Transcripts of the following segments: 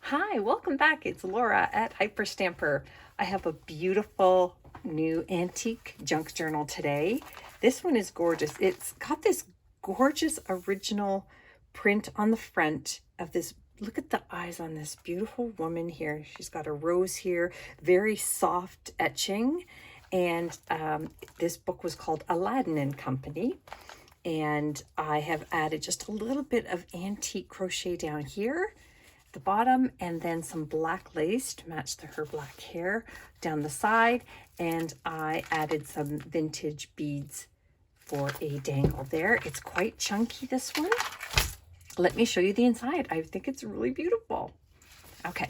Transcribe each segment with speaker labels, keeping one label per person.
Speaker 1: Hi, welcome back. It's Laura at Hyperstamper. I have a beautiful new antique junk journal today. This one is gorgeous. It's got this gorgeous original print on the front of this. Look at the eyes on this beautiful woman here. She's got a rose here, very soft etching. And this book was called Aladdin and Company. And I have added just a little bit of antique crochet down here the bottom, and then some black lace to match her black hair down the side, and I added some vintage beads for a dangle there. It's quite chunky, this one. Let me show you the inside. I think it's really beautiful. Okay,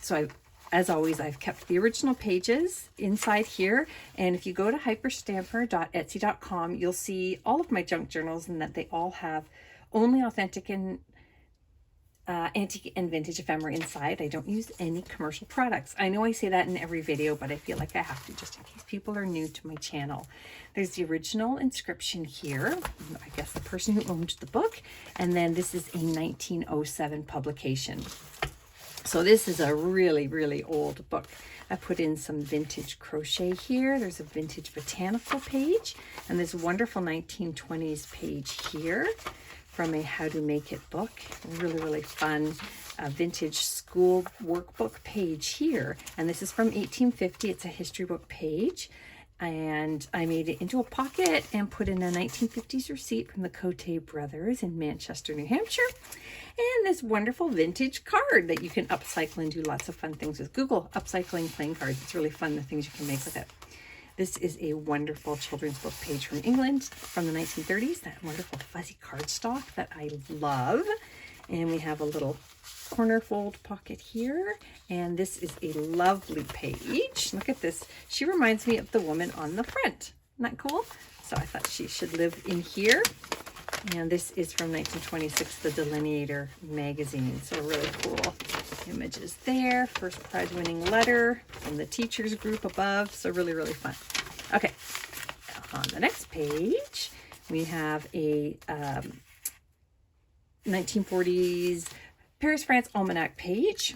Speaker 1: so as always, I've kept the original pages inside here, and if you go to hyperstamper.etsy.com, you'll see all of my junk journals and that they all have only authentic and antique and vintage ephemera inside. I don't use any commercial products. I know I say that in every video, but I feel like I have to just in case people are new to my channel. There's the original inscription here, I guess the person who owned the book, and then this is a 1907 publication. So this is a really, really old book. I put in some vintage crochet here. There's a vintage botanical page, and this wonderful 1920s page here from a How to Make It book. Really, really fun vintage school workbook page here. And this is from 1850. It's a history book page. And I made it into a pocket and put in a 1950s receipt from the Cote brothers in Manchester, New Hampshire. And this wonderful vintage card that you can upcycle and do lots of fun things with. Google upcycling playing cards. It's really fun, the things you can make with it. This is a wonderful children's book page from England from the 1930s. That wonderful fuzzy cardstock that I love. And we have a little corner fold pocket here. And this is a lovely page. Look at this. She reminds me of the woman on the front. Isn't that cool? So I thought she should live in here. And this is from 1926, the Delineator magazine. So really cool images there. First prize winning letter from the teachers group above. So really, really fun. Okay, on the next page, we have a 1940s Paris, France Almanac page.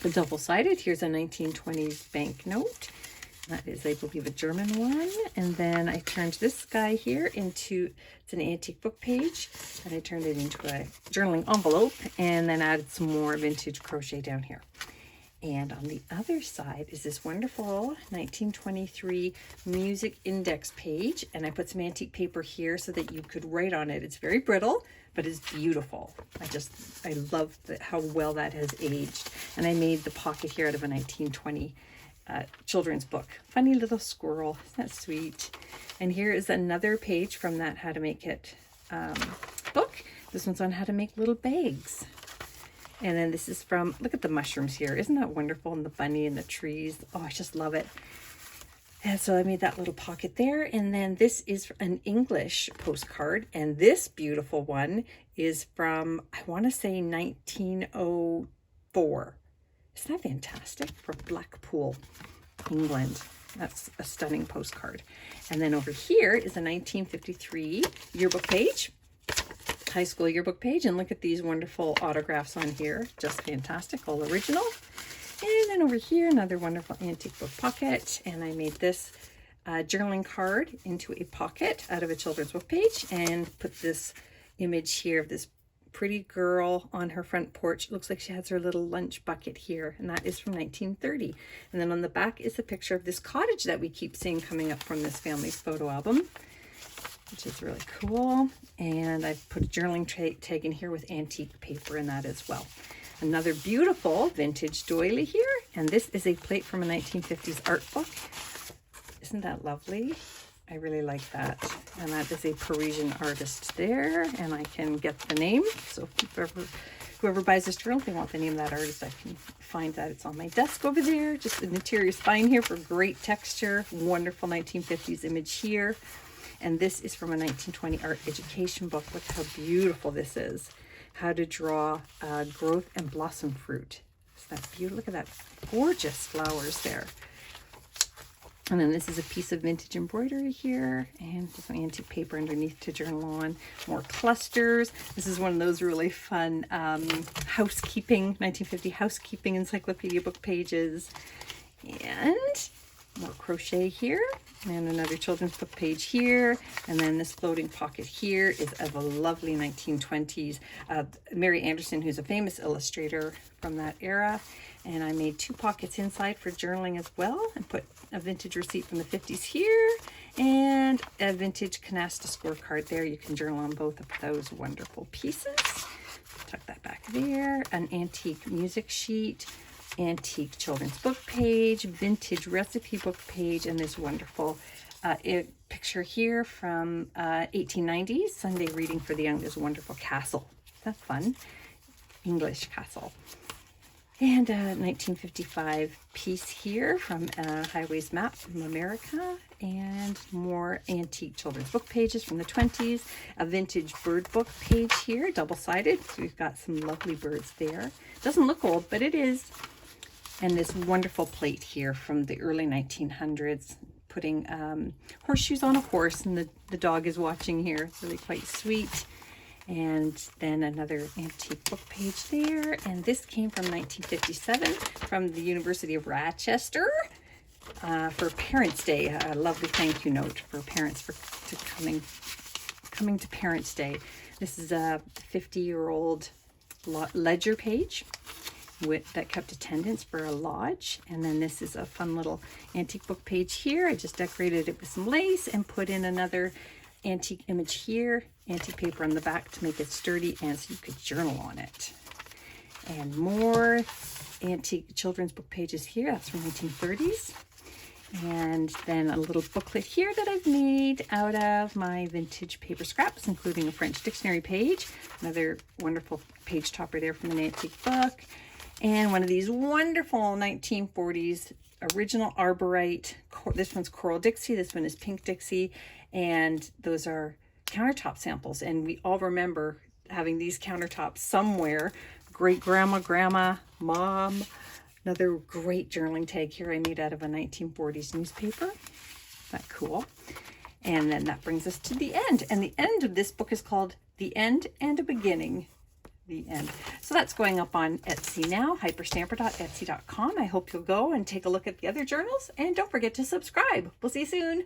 Speaker 1: The double-sided. Here's a 1920s banknote. That is, I believe, a German one. And then I turned this guy here into, it's an antique book page, and I turned it into a journaling envelope, and then added some more vintage crochet down here. And on the other side is this wonderful 1923 music index page, and I put some antique paper here so that you could write on it. It's very brittle, but it's beautiful. I love how well that has aged. And I made the pocket here out of a 1920 children's book. Funny little squirrel. Isn't that sweet? And here is another page from that How to Make It book. This one's on how to make little bags. And then this is from, look at the mushrooms here. Isn't that wonderful? And the bunny and the trees. Oh, I just love it. And so I made that little pocket there. And then this is an English postcard. And this beautiful one is from, I want to say 1904. Isn't that fantastic? From Blackpool, England. That's a stunning postcard. And then over here is a 1953 yearbook page, high school yearbook page. And look at these wonderful autographs on here. Just fantastic, all original. And then over here, another wonderful antique book pocket. And I made this journaling card into a pocket out of a children's book page and put this image here of this pretty girl on her front porch. It looks like she has her little lunch bucket here, and that is from 1930. And then on the back is a picture of this cottage that we keep seeing coming up from this family's photo album, which is really cool. And I've put a journaling tag in here with antique paper in that as well. Another beautiful vintage doily here, and this is a plate from a 1950s art book. Isn't that lovely? I really like that. And that is a Parisian artist there, and I can get the name. So whoever buys this journal, if they want the name of that artist, I can find that. It's on my desk over there. Just the interior is fine here for great texture. Wonderful 1950s image here. And this is from a 1920 art education book. Look how beautiful this is. How to draw growth and blossom fruit. Isn't that beautiful? Look at that gorgeous flowers there. And then this is a piece of vintage embroidery here, and some antique paper underneath to journal on. More clusters. This is one of those really fun housekeeping, 1950 housekeeping encyclopedia book pages. And more crochet here, and another children's book page here. And then this floating pocket here is of a lovely 1920s Mary Anderson, who's a famous illustrator from that era. And I made 2 pockets inside for journaling as well, and put a vintage receipt from the 50s here and a vintage canasta scorecard there. You can journal on both of those wonderful pieces. Tuck that back there. An antique music sheet, antique children's book page, vintage recipe book page, and this wonderful picture here from 1890s, Sunday reading for the young. This wonderful castle. That's fun. English castle. And a 1955 piece here from Highways Map from America, and more antique children's book pages from the 20s. A vintage bird book page here, double-sided. So we've got some lovely birds there. Doesn't look old, but it is. And this wonderful plate here from the early 1900s, putting horseshoes on a horse, and the dog is watching here. It's really quite sweet. And then another antique book page there. And this came from 1957 from the University of Rochester for Parents' Day. A lovely thank you note for parents for coming to Parents' Day. This is a 50-year-old ledger page that kept attendance for a lodge. And then this is a fun little antique book page here. I just decorated it with some lace and put in another antique image here, antique paper on the back to make it sturdy and so you could journal on it. And more antique children's book pages here. That's from 1930s. And then a little booklet here that I've made out of my vintage paper scraps, including a French dictionary page. Another wonderful page topper there from an antique book. And one of these wonderful 1940s original Arborite. This one's Coral Dixie. This one is Pink Dixie. And those are countertop samples. And we all remember having these countertops somewhere. Great grandma, grandma, mom. Another great journaling tag here I made out of a 1940s newspaper. Isn't that cool? And then that brings us to the end. And the end of this book is called The End and a Beginning. The end. So that's going up on Etsy now, hyperstamper.etsy.com. I hope you'll go and take a look at the other journals. And don't forget to subscribe. We'll see you soon.